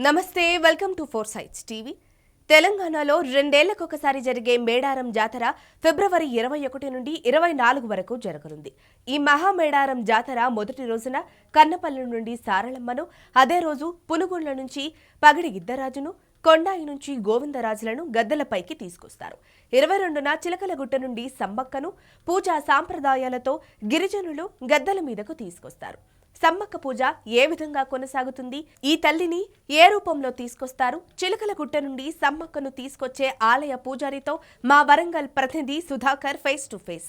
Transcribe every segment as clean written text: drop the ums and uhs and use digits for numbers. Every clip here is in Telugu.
నమస్తే welcome to four sights TV. తెలంగాణలో రెండేళ్లకొకసారి జరిగే మేడారం జాతర ఫిబ్రవరి 21 నుండి 24 వరకు జరగనుంది. ఈ మహామేడారం జాతర మొదటి రోజున కన్నపల్లి నుండి సారళమ్మను, అదే రోజు పునుగొండ్ల నుంచి పగడి గిద్దరాజును, కొండాయి నుంచి గోవిందరాజులను గద్దెలపైకి తీసుకొస్తారు. 22న చిలకలగుట్ట నుండి సమ్మక్కను పూజా సాంప్రదాయాలతో గిరిజనులు గద్దెల మీదకు తీసుకొస్తారు. సమ్మక్క పూజ ఏ విధంగా కొనసాగుతుంది, ఈ తల్లిని ఏ రూపంలో తీసుకొస్తారు, చిలకలగుట్ట నుండి సమ్మక్కను తీసుకొచ్చే ఆలయ పూజారితో మా వరంగల్ ప్రతినిధి Sudhakar face to face.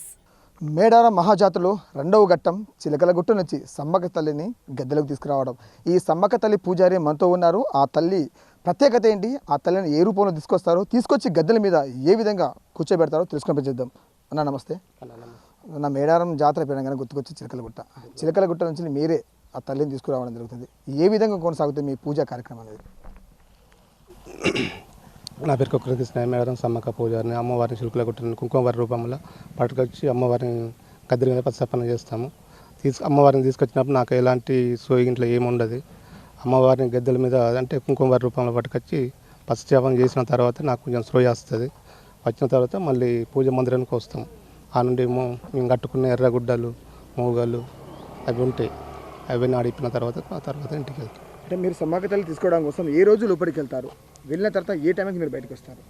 Medaram మహాజాతరలో రెండవ ఘట్టం చిలకలగుట్ట నుంచి సమ్మక్క తల్లిని గద్దెలకు తీసుకురావడం. ఈ సమ్మక్క తల్లి పూజారి మనతో ఉన్నారు. ఆ తల్లి ప్రత్యేకత ఏంటి, ఆ తల్లిని ఏ రూపంలో తీసుకొస్తారో, తీసుకొచ్చి గద్దెల మీద ఏ విధంగా కూర్చోబెడతారో తెలుసుకొని చేద్దాం. అన్న నమస్తే. నా మేడారం జాతర పేరంగానే గుర్తుకొచ్చి చిలకలగుట్ట నుంచి మీరే ఆ తల్లిని తీసుకురావడం జరుగుతుంది. ఏ విధంగా కొనసాగుతుంది మీ పూజా కార్యక్రమం అనేది? నా పేరు కొక్కర కృష్ణ. మేడారం సమ్మక్క పూజారిని, అమ్మవారిని చిలకలగుట్ట కుంకుమవారి రూపంలో పట్టుకొచ్చి అమ్మవారిని గద్దెల మీద పచ్చప్పన చేస్తాము. అమ్మవారిని తీసుకొచ్చినప్పుడు నాకు ఎలాంటి సోయింట్లో ఏముండదు. అమ్మవారిని గద్దెల మీద అంటే కుంకుమవారి రూపంలో పట్టుకొచ్చి పచ్చప్పన చేసిన తర్వాత నాకు కొంచెం సోయ వస్తుంది. వచ్చిన తర్వాత మళ్ళీ పూజ మందిరానికి వస్తాం. ఆ నుండి మేము కట్టుకున్న ఎర్రగుడ్డలు, మూగలు అవి ఉంటాయి. అవన్నీ ఆడిపిన తర్వాత ఇంటికి వెళ్తాం. అంటే మీరు సమ్మక్క తల్లి తీసుకోవడం కోసం ఏ రోజు లోపలికి వెళ్తారు? వెళ్ళిన తర్వాత ఏ టైంకి మీరు బయటకు వస్తారు?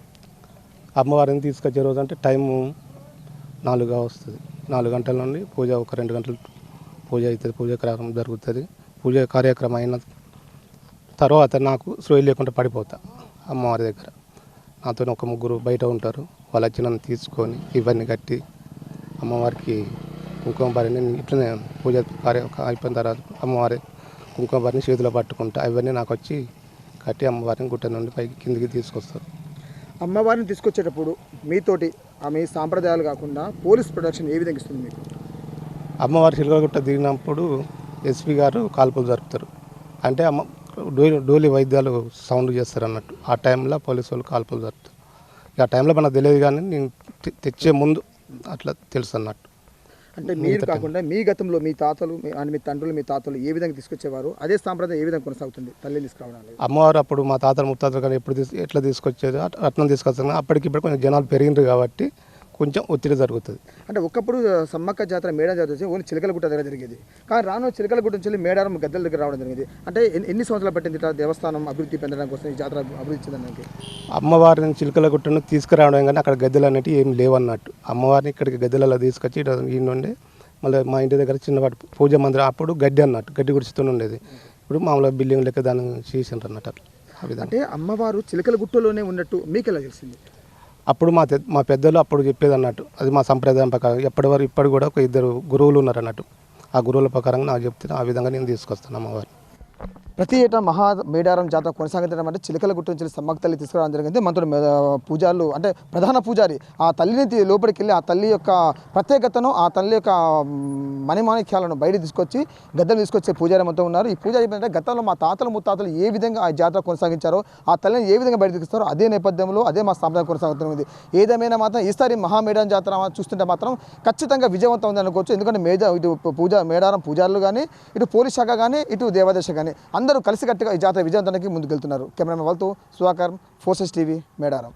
అమ్మవారిని తీసుకొచ్చే రోజు అంటే టైము 4 వస్తుంది. 4 గంటల నుండి పూజ ఒక 2 గంటలు పూజ అవుతుంది. పూజ కార్యక్రమం జరుగుతుంది. పూజ కార్యక్రమం అయిన తర్వాత నాకు సోయి లేకుండా పడిపోతా. అమ్మవారి దగ్గర నాతో ఒక 3 బయట ఉంటారు. వాళ్ళు వచ్చి నన్ను తీసుకొని ఇవన్నీ కట్టి అమ్మవారికి కుంకుమ బారిని ఇట్లనే పూజ అయిపోయిన తర్వాత అమ్మవారి కుంకుమ బారిని చేతిలో పట్టుకుంటా. అవన్నీ నాకు వచ్చి కట్టి అమ్మవారిని గుట్ట నుండి పైకి కిందికి తీసుకొస్తారు. అమ్మవారిని తీసుకొచ్చేటప్పుడు మీతోటి ఆమె సాంప్రదాయాలు కాకుండా పోలీస్ ప్రొటెక్షన్ ఏ విధంగా ఇస్తుంది మీకు? అమ్మవారి చిలకలగుట్ట దిగినప్పుడు ఎస్పీ గారు కాల్పులు జరుపుతారు. అంటే డోలి వైద్యాలు సౌండ్ చేస్తారు అన్నట్టు. ఆ టైంలో పోలీసు వాళ్ళు కాల్పులు జరుపుతారు. ఆ టైంలో మనకు తెలియదు, కానీ నేను తెచ్చే ముందు అట్లా తెలుసు అన్నట్టు. అంటే మీరు కాకుండా మీ గతంలో మీ తాతలు మీ తండ్రులు మీ తాతలు ఏ విధంగా తీసుకొచ్చేవారు, అదే సాంప్రదాయం ఏ విధంగా కొనసాగుతుంది తల్లిని తీసుకురావడానికి? అమ్మవారు అప్పుడు మా తాతలు ముత్తాతలు కానీ ఎట్లా తీసుకొచ్చేది అట్లా తీసుకొస్తాను. అప్పటికిప్పుడు కొంచెం జనాలు పెరిగినారు కాబట్టి కొంచెం ఒత్తిడి జరుగుతుంది. అంటే ఒకప్పుడు సమ్మక్క జాతర మేడారం జాతర వచ్చి ఓన్లీ చిలకలగుట్ట దగ్గర జరిగేది, కానీ రాను చిలకలగుట్ట నుంచి మేడారం గద్దెల దగ్గర రావడం జరిగింది. అంటే ఎన్ని సంవత్సరాలు పట్టింది ఇట్లా దేవస్థానం అభివృద్ధి పొందడం కోసం, ఈ జాతర అభివృద్ధి చెందడానికి? అమ్మవారిని చిలకలగుట్టను తీసుకురావడం కానీ అక్కడ గద్దెలు అనేవి ఏం లేవన్నట్టు. అమ్మవారిని ఇక్కడికి గద్దెలలో తీసుకొచ్చి ఈ నుండి మళ్ళీ మా ఇంటి దగ్గర చిన్నపాటి పూజ మందిరం, అప్పుడు గడ్డి అన్నట్టు, గడ్డి గుడిచుతూ ఉండేది. ఇప్పుడు మామూలుగా బిల్డింగ్ లెక్క దాన్ని చేసిండ్రు అన్నట్టు. అంటే అమ్మవారు చిలకలగుట్టలోనే ఉన్నట్టు మీకు ఎలా తెలిసింది? అప్పుడు మా పెద్దలు అప్పుడు చెప్పేది అన్నట్టు. అది మా సంప్రదాయం ప్రకారం ఇప్పటి కూడా ఒక 2 గురువులు ఉన్నారు అన్నట్టు. ఆ గురువుల ప్రకారంగా నాకు చెప్తే ఆ విధంగా నేను తీసుకొస్తాను అమ్మవారిని. ప్రతి ఏటా మేడారం జాతర కొనసాగడం అంటే చిలకలగుట్ట నుంచి సమ్మక్క తల్లి తీసుకురావడం జరిగింది. మనతో పూజారులు అంటే ప్రధాన పూజారి ఆ తల్లిని లోపలికి వెళ్ళి ఆ తల్లి యొక్క ప్రత్యేకతను, ఆ తల్లి యొక్క మణిమాణిక్యాలను బయట తీసుకొచ్చి గద్దెలు తీసుకొచ్చే పూజారి మనతో ఉన్నారు. ఈ పూజారి ఏంటంటే గతంలో మా తాతలు ముత్తాతలు ఏ విధంగా ఆ జాతర కొనసాగించారో, ఆ తల్లిని ఏ విధంగా బయట తీసుకొస్తారో అదే నేపథ్యంలో అదే మా సాంప్రదాయం కొనసాగుతుంది. ఏదేమైనా మాత్రం ఈసారి మేడారం జాతర చూస్తుంటే మాత్రం ఖచ్చితంగా విజయవంతం ఉంది అనుకోవచ్చు. ఎందుకంటే మేడారం పూజారులు కానీ, ఇటు పోలీస్ శాఖ కానీ, ఇటు దేవాదాయ శాఖ కానీ అందరూ కలిసికట్టుగా ఈ జాతర విజయవంతానికి ముందుకెళ్తున్నారు. కెమెరామెన్ వాళ్ళతో Sudhakar, four sights TV, Medaram.